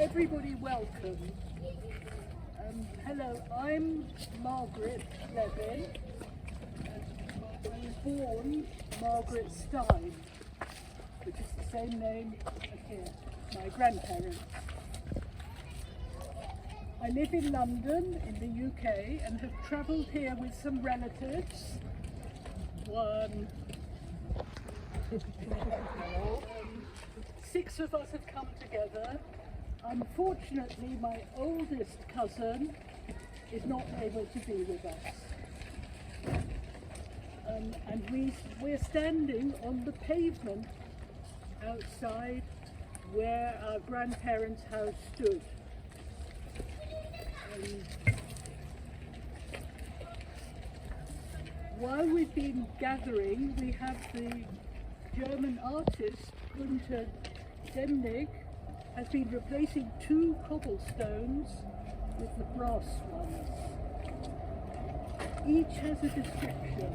everybody welcome. Hello, I'm Margaret Levin. I was born Margaret Stein, which is the same name as here, my grandparents. I live in London in the UK and have travelled here with some relatives. Six of us have come together. Unfortunately, my oldest cousin is not able to be with us. And we're standing on the pavement outside where our grandparents' house stood. While we've been gathering, we have the German artist Gunter Demnig has been replacing 2 cobblestones with the brass ones. Each has a description.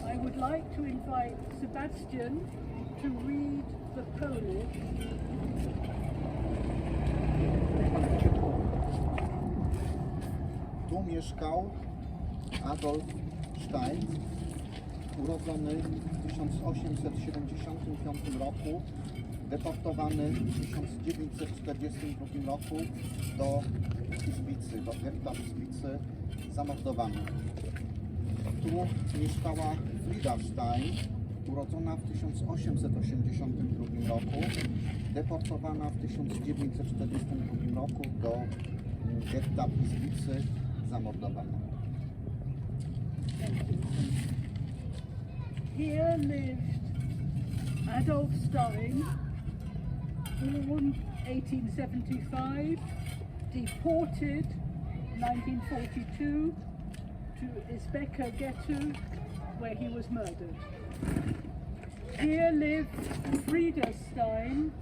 I would like to invite Sebastian to read the Polish. Tu mieszkał Adolf Stein, urodzony w 1875 roku, deportowany w 1942 roku do Izbicy, do getta Izbicy, zamordowany. Tu mieszkała Frida Stein, urodzona w 1882 roku, deportowana w 1942 roku do getta Izbicy, zamordowana. Here lived Adolf Stein, born 1875, deported 1942 to Izbeka Ghetto, where he was murdered. Here lived Frida Stein,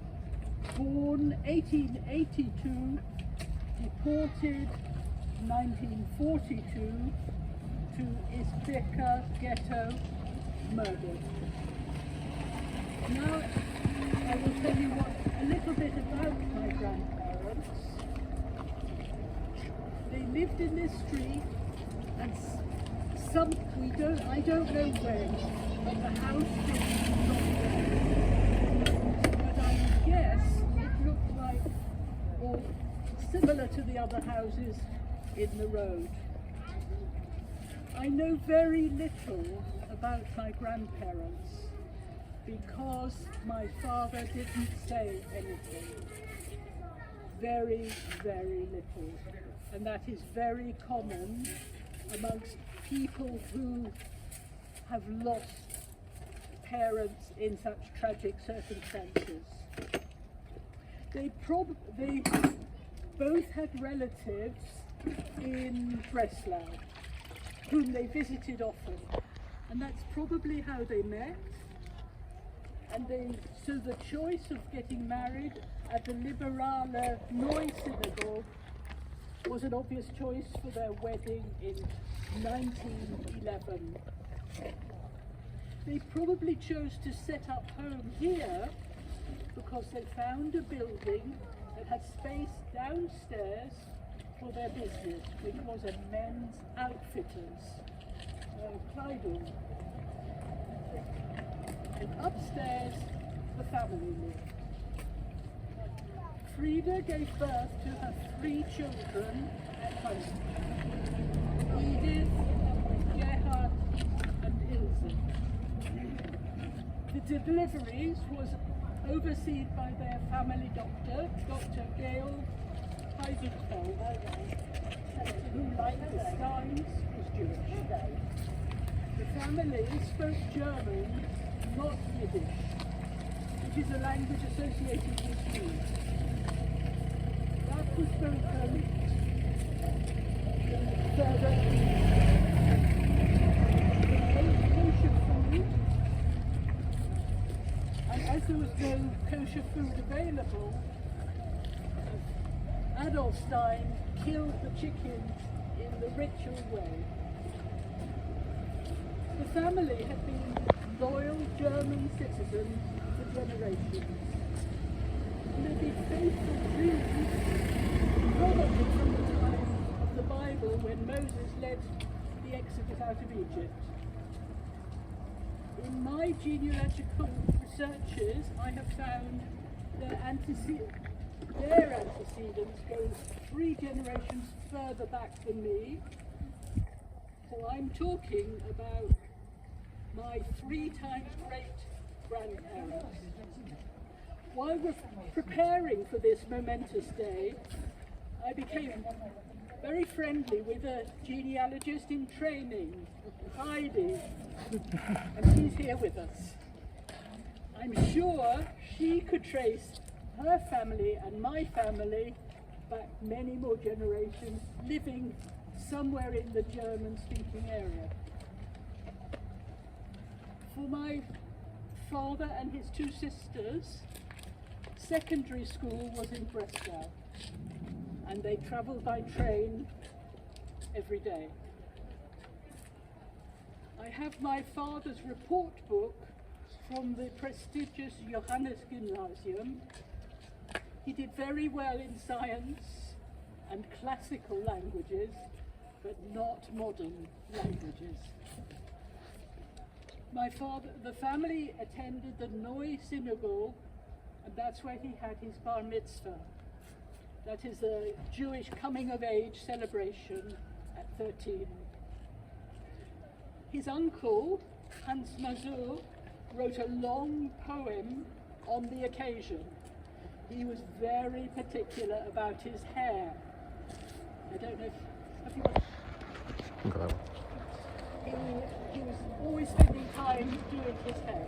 born 1882, deported 1942 to Izbeka Ghetto, murdered. Now I will tell you a little bit about my grandparents. They lived in this street, and I don't know when, but the house is not there. But I guess it looked like, or similar to the other houses in the road. I know very little about my grandparents because my father didn't say anything. Very, very little. And that is very common amongst people who have lost parents in such tragic circumstances. They both had relatives in Breslau whom they visited often, and that's probably how they met. And so the choice of getting married at the Liberale Neue Synagogue was an obvious choice for their wedding in 1911. They probably chose to set up home here because they found a building that had space downstairs for their business, which was a men's outfitters, Kleidung. And upstairs, the family lived. Frida gave birth to her 3 children at home: Edith, Gerhard, and Ilse. The deliveries was overseen by their family doctor, Dr. Georg Heisenfeld, who, like the Steins, was Jewish. The family spoke German, not Yiddish, which is a language associated with Jews. That was spoken further kosher food, and as there was no kosher food available, Adolf Stein killed the chickens in the ritual way. The family had been loyal German citizens for generations, and they'd been faithful Jews the exodus out of Egypt. In my genealogical researches, I have found their antecedents go 3 generations further back than me. So I'm talking about my 3 times great grandparents. While we're preparing for this momentous day, I became very friendly with a genealogist in training, Heidi, and she's here with us. I'm sure she could trace her family and my family back many more generations, living somewhere in the German-speaking area. For my father and his 2 sisters, secondary school was in Breslau, and they travelled by train every day. I have my father's report book from the prestigious Johannes Gymnasium. He did very well in science and classical languages, but not modern languages. The family attended the Neue Synagogue, and that's where he had his bar mitzvah. That is a Jewish coming-of-age celebration at 13. His uncle, Hans Mazur, wrote a long poem on the occasion. He was very particular about his hair. I don't know if you want... He was always spending time doing his hair.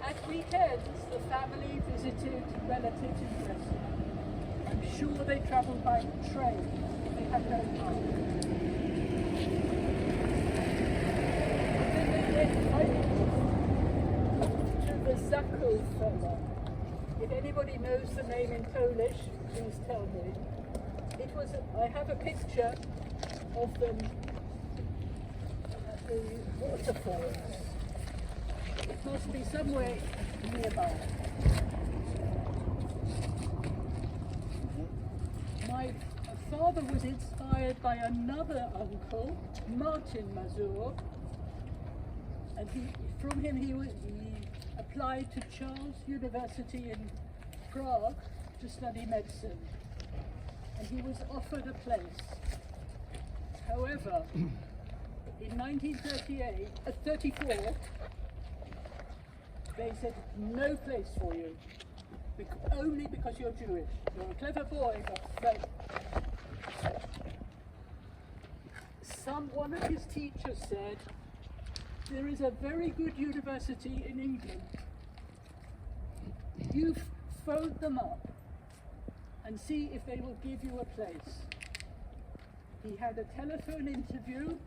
At weekends, the family visited relatives in Breslau. I'm sure they travelled by train. They had no car. To the Zakow. If anybody knows the name in Polish, please tell me. I have a picture of them at the waterfalls. It must be somewhere nearby. My father was inspired by another uncle, Martin Mazur, and from him he applied to Charles University in Prague to study medicine, and he was offered a place. However, in 1934, they said, no place for you, only because you're Jewish. You're a clever boy, but no. One of his teachers said, there is a very good university in England. You phone them up and see if they will give you a place. He had a telephone interview,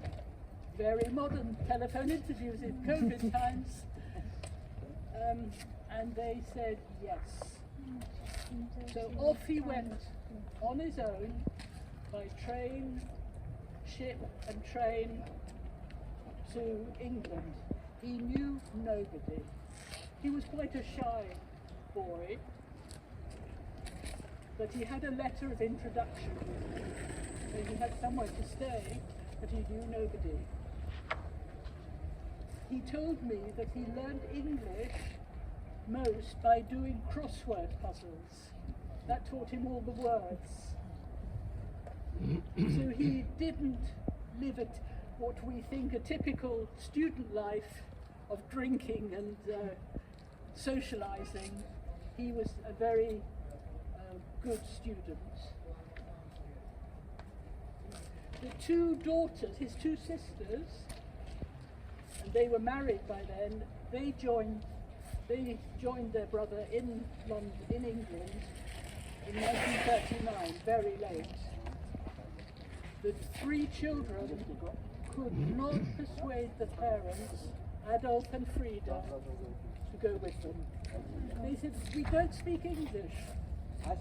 very modern telephone interviews in COVID times, and they said yes. So off he went on his own by train, ship and train to England. He knew nobody. He was quite a shy boy, but he had a letter of introduction with him. So he had somewhere to stay, but he knew nobody. He told me that he learned English most by doing crossword puzzles. That taught him all the words. So he didn't live what we think a typical student life of drinking and socializing. He was a very good student. The 2 daughters, his 2 sisters, and they were married by then, they joined their brother in London, in England, in 1939, very late. The 3 children could not persuade the parents, Adolf and Frieda, to go with them. They said, we don't speak English.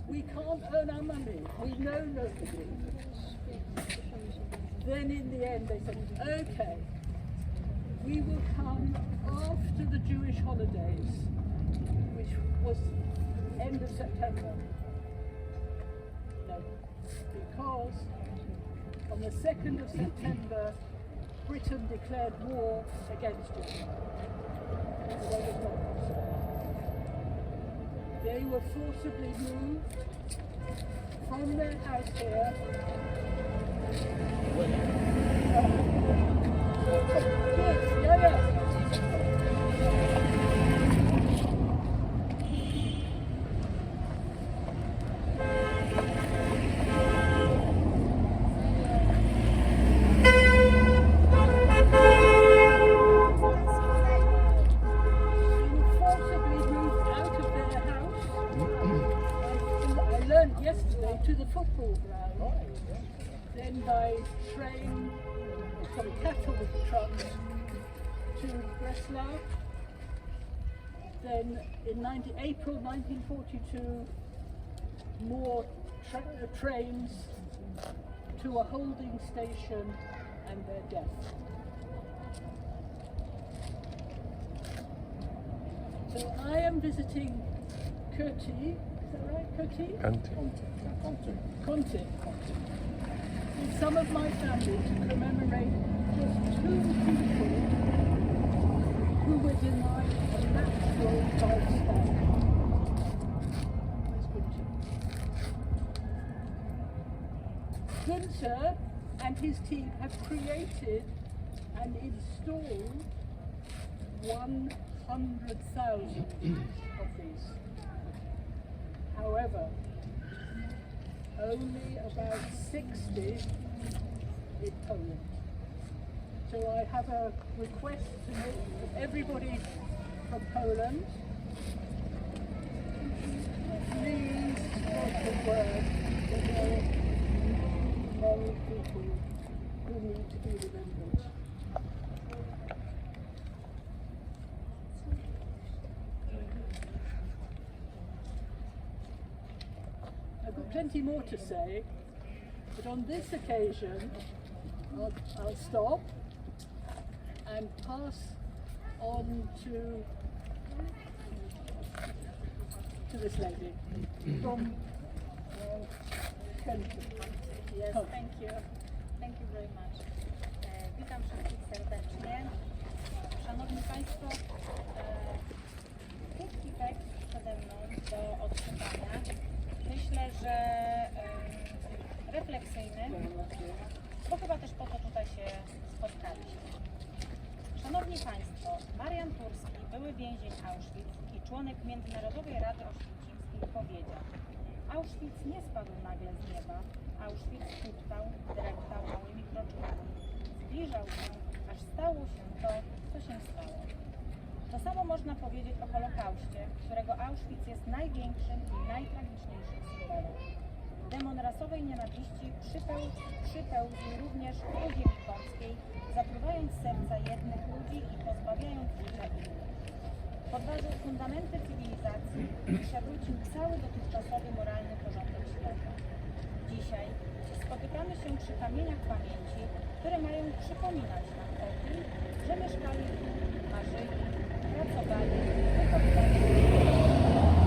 We can't earn our money. We know nobody. Then in the end they said, okay, we will come after the Jewish holidays, which was end of September. No, because on the 2nd of September, Britain declared war against it. They were forcibly moved from their house here. To the football ground, then by train from cattle trucks to Breslau, then in April 1942 more trains to a holding station and their death. So I am visiting Kąty. Is that right, Kąty? Kąty. With some of my family to commemorate just 2 people who were denied a natural lifestyle. Where's Gunter and his team have created and installed 100,000 of these. However, only about 60 in Poland. So I have a request to make from everybody from Poland. Please spread the word that there are many people who need to be remembered. I've got plenty more to say, but on this occasion I'll stop and pass on to this lady from Yes, thank you. Thank you very much. Witam wszystkich serdecznie. Szanowni Państwo, krótki tekst przede mną do odczytania. Myślę, że refleksyjny, bo chyba też po to tutaj się spotkaliśmy. Szanowni Państwo, Marian Turski, były więzień Auschwitz i członek Międzynarodowej Rady Oświęcimskiej powiedział: Auschwitz nie spadł nagle z nieba, Auschwitz hucztał, dreptał małymi kroczkami. Zbliżał się, aż stało się to, co się stało. To samo można powiedzieć o Holokauście, którego Auschwitz jest największym i najtragiczniejszym symbolem. Demon rasowej nienawiści przypełzł również do ziemi polskiej, zatruwając serca jednych ludzi i pozbawiając życia innych. Podważył fundamenty cywilizacji i przewrócił cały dotychczasowy moralny porządek świata. Dzisiaj spotykamy się przy kamieniach pamięci, które mają przypominać nam o tym, że mieszkali tu, marzyli, pracowali, wychowywali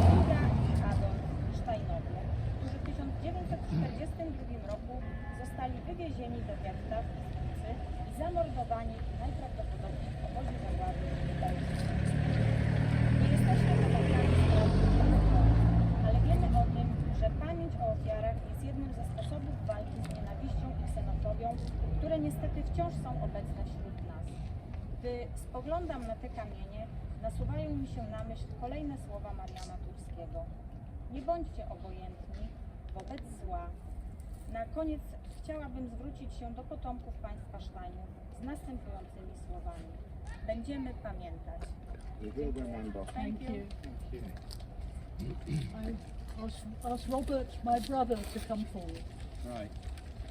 Julia i Adolf Steinowie, którzy w 1942 roku zostali wywiezieni do getta w Ulicy i zamordowani najprawdopodobniej w obozie zagłady w Belgii. Nie jesteśmy wymawiani ale wiemy o tym, że pamięć o ofiarach jest jednym ze sposobów walki z nienawiścią i ksenofobią, które niestety wciąż są obecne wśród nas. Gdy spoglądam na te kamienie, nasuwają mi się na myśl kolejne słowa Mariana Turskiego. Nie bądźcie obojętni wobec zła. Na koniec chciałabym zwrócić się do potomków państwa Steinów z następującymi słowami. Będziemy pamiętać. Thank you. I ask Robert, my brother, to come forward. Right.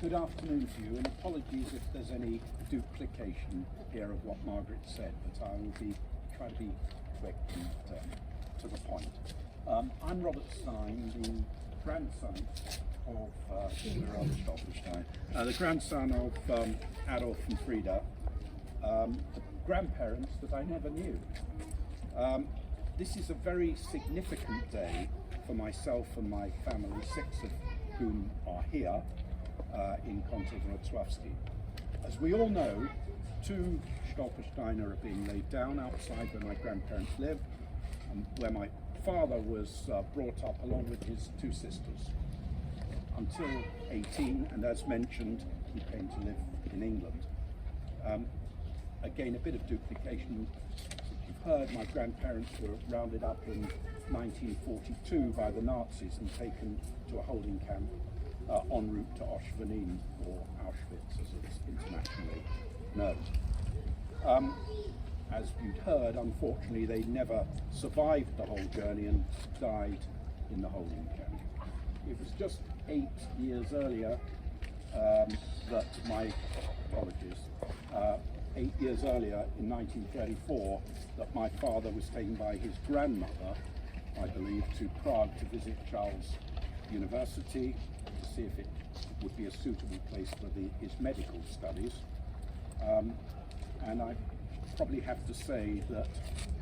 Good afternoon to you, and apologies if there's any duplication here of what Margaret said, but I will try to be quick and to the point. I'm Robert Stein, the grandson of Stolpersteine, the grandson of Adolf and Frida, the grandparents that I never knew. This is a very significant day for myself and my family, 6 of whom are here. in Kątach Wrocławskich. As we all know, 2 Stolpersteine are being laid down outside where my grandparents live, and where my father was brought up along with his 2 sisters until 18, and as mentioned, he came to live in England. Again, a bit of duplication. As you've heard, my grandparents were rounded up in 1942 by the Nazis and taken to a holding camp en route to Auschwitz, or Auschwitz as it's internationally known. As you'd heard, unfortunately, they never survived the whole journey and died in the holding camp. It was just 8 years earlier that my, apologies, 8 years earlier in 1934 that my father was taken by his grandmother, I believe, to Prague to visit Charles University to see if it would be a suitable place for his medical studies. And I probably have to say that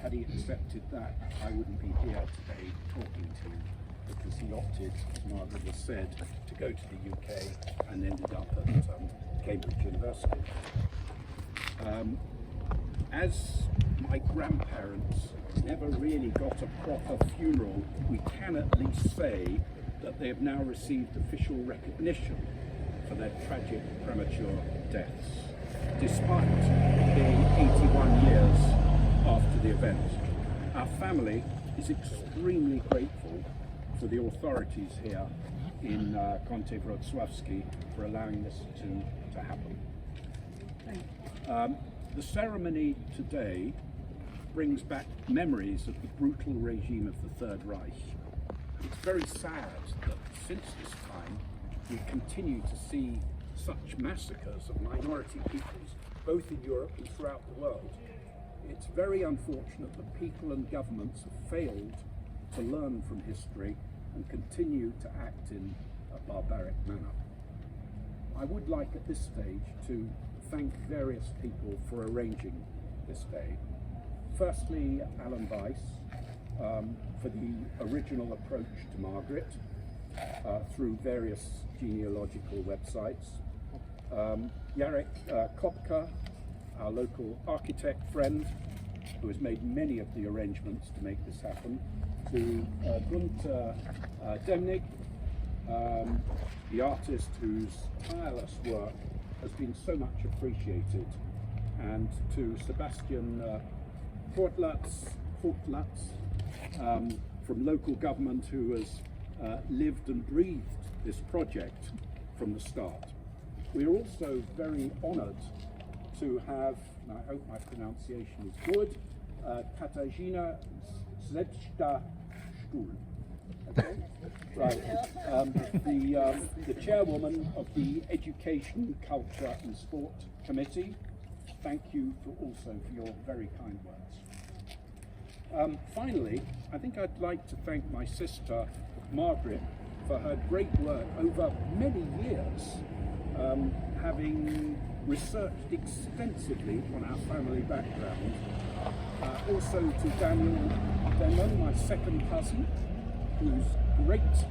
had he accepted that, I wouldn't be here today talking to you, because he opted, as Margaret has said, to go to the UK and ended up at Cambridge University. As my grandparents never really got a proper funeral, we can at least say that they have now received official recognition for their tragic premature deaths, despite being 81 years after the event. Our family is extremely grateful for the authorities here in Kąty Wrocławskie for allowing this to happen. The ceremony today brings back memories of the brutal regime of the Third Reich. It's very sad that since this time we continue to see such massacres of minority peoples, both in Europe and throughout the world. It's very unfortunate that people and governments have failed to learn from history and continue to act in a barbaric manner. I would like at this stage to thank various people for arranging this day. Firstly, Alan Weiss for the original approach to Margaret through various genealogical websites. Jarek Kopka, our local architect friend, who has made many of the arrangements to make this happen, to Gunter Demnig, the artist whose tireless work has been so much appreciated, and to Sebastian Fortlatz from local government, who has lived and breathed this project from the start. We are also very honoured to have, and I hope my pronunciation is good, Katarzyna Sebzda-Sztul. Okay, right. The chairwoman of the Education, Culture and Sport Committee. Thank you also for your very kind words. Finally, I think I'd like to thank my sister Margaret for her great work over many years, having researched extensively on our family background. Also to Daniela, my second cousin, whose great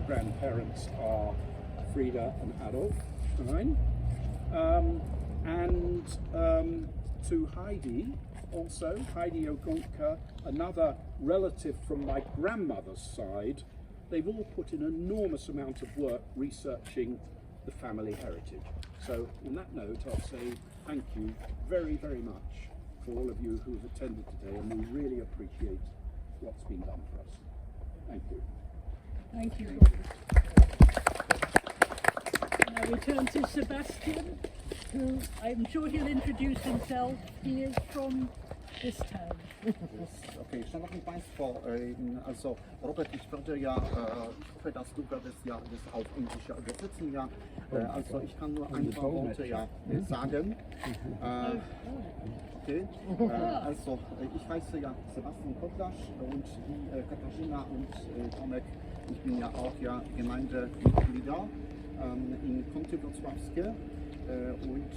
grandparents are Frida and Adolf Stein, and to Heidi, also Heidi Ogonka, another relative from my grandmother's side. They've all put in an enormous amount of work researching the family heritage. So on that note, I'll say thank you very, very much for all of you who have attended today, and we really appreciate what's been done for us. Thank you. Thank you. Now we turn to Sebastian, who I'm sure he'll introduce himself. He is from this town. Okay, Szanowni Państwo, also Robert, ich würde ja, ich hoffe, dass du würdest ja das auf Englisch übersetzen, ja. Also ich kann nur ein paar Worte ja sagen. Okay, also ich heiße ja Sebastian Kotlasch und wie Katarzyna und Tomek, ich bin ja auch ja Gemeindemitglieder in Kąty Wrocławskie. Und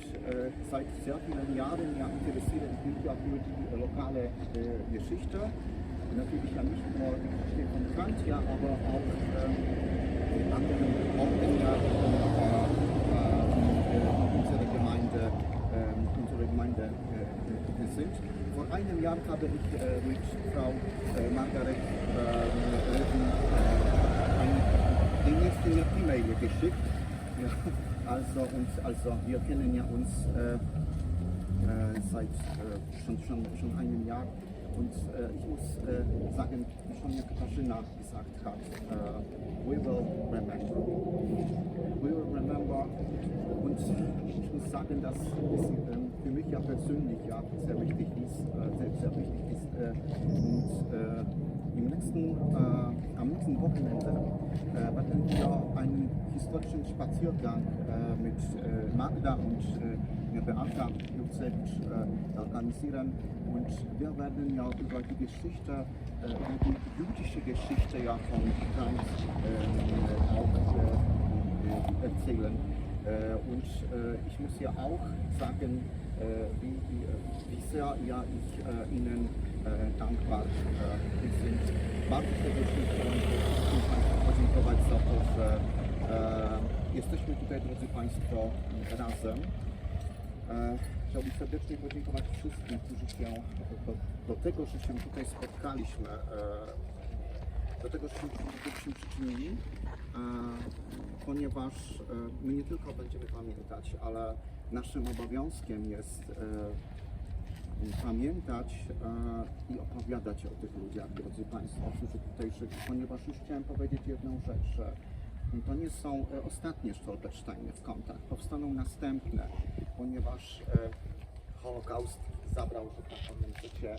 seit sehr vielen Jahren ja, interessiere ich mich ja für die lokale Geschichte. Natürlich ja nicht nur die Geschichte von Kant, ja, aber auch in anderen Orten ja, einem Jahr habe ich mit Frau Margaret den nächsten E-Mail geschickt. Ja, also wir kennen ja uns seit schon einem Jahr. Und ich muss sagen, wie schon ja Katarzyna gesagt hat, we will remember. We will remember. Und ich muss sagen, dass es für mich ja persönlich ja sehr wichtig ist. Und am nächsten Wochenende werden wir einen historischen Spaziergang mit Magda und Beata organisieren. Und wir werden ja über die Geschichte, über die jüdische Geschichte ja von Franz auch erzählen. Und ich muss ja auch sagen, wie sehr ja ich Ihnen dankbar jestem. Bardzo serdecznie chciałem Państwu podziękować za to, że jesteśmy tutaj, drodzy Państwo, razem. Chciałbym serdecznie podziękować wszystkim, którzy się do tego, że się tutaj spotkaliśmy, do tego, że się przyczynili, ponieważ my nie tylko będziemy pamiętać, ale naszym obowiązkiem jest pamiętać i opowiadać o tych ludziach, drodzy Państwo, którzy tutaj żyli, ponieważ już chciałem powiedzieć jedną rzecz, że to nie są ostatnie Stolpersteiny w Kątach, powstaną następne, ponieważ Holokaust zabrał, że tak powiem, życie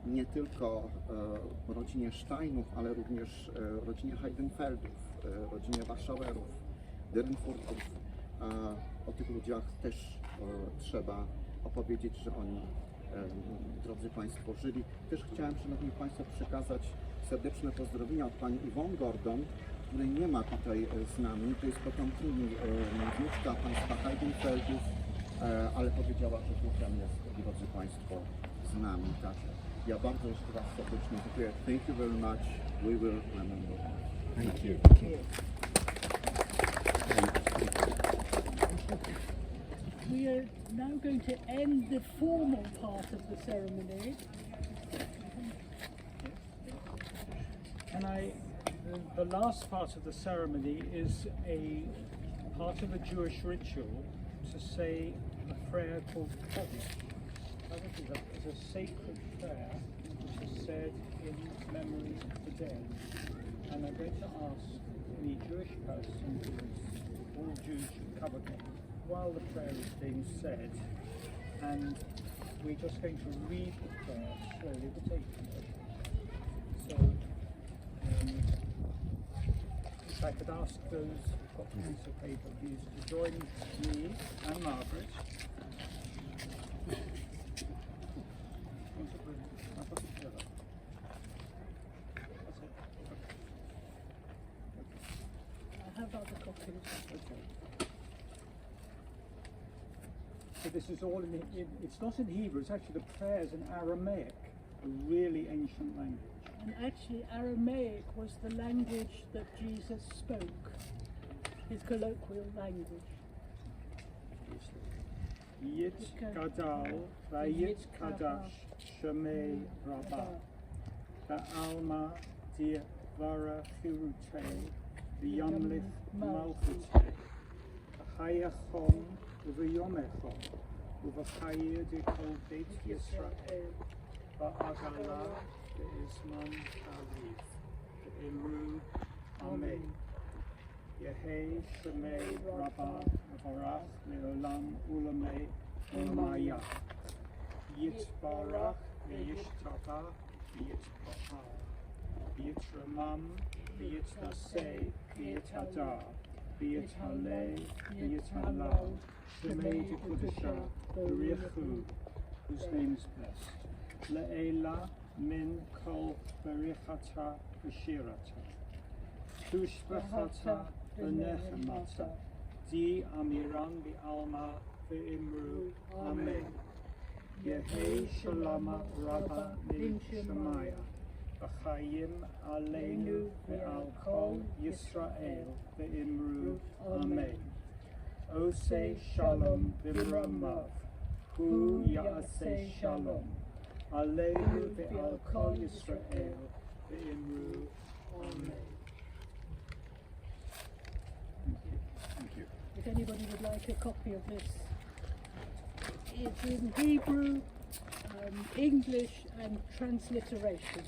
nie tylko rodzinie Steinów, ale również rodzinie Heidenfeldów, rodzinie Warszauerów, Dürrenfurtów. O tych ludziach też trzeba opowiedzieć, że oni, drodzy Państwo, żyli. Też chciałem, Szanowni Państwo, przekazać serdeczne pozdrowienia od Pani Iwon Gordon, której nie ma tutaj z nami. To jest potomkini wnuczka państwa Heidenfeldów, ale powiedziała, że duchem jest, drodzy Państwo, z nami. Tak. Ja bardzo jeszcze raz serdecznie dziękuję. Thank you very much. We will remember. Thank you. We are now going to end the formal part of the ceremony. The last part of the ceremony is a part of a Jewish ritual to say a prayer called Katach. It's a sacred prayer which is said in memory of the dead. And I'm going to ask any Jewish person, all Jews should cover them while the prayer is being said. And we're just going to read the prayer slowly, but taking it. So, if I could ask those who've got a piece of paper, please, to join me and Margaret. I have other copies. Okay. So this is all it's not in Hebrew, it's actually the prayers in Aramaic, a really ancient language. And actually Aramaic was the language that Jesus spoke, his colloquial language. Yit Gadal, Vayit Kadash, Shemei Rabbah, Ba'alma Di Vara Chirute, V'yamlith Malchute, V'chayachom, V'yomechom, V'chayir De Kol Beit Yisrael, V'agala, V'izman Arif, V'imru, Amen. Yehei Shemei Rabbah, V'varach, Le'olam Ulamei, Ulamaya, Yitbarach, V'yishtaba, V'yitbahar, V'yitramam, V'yitnasei, V'yithadar, V'yithalei, V'yithalal, Shemei Dekudisha, V'richu, whose name is blessed. Le'ela min kol V'richata V'shirata. Tushbachata V'nechemata. Di Amiran Bi'alma V'imru. Amen. Yehei Shalama Rabba Min Shemaya. V'chayim Aleinu Ve'al Kol Yisrael V'imru. Amen. Osei Shalom V'ramav. hu ya'aseh shalom. Aleinu ve'al kol Yisrael ve'imru Amen. Thank you. If anybody would like a copy of this, it's in Hebrew, English and transliteration.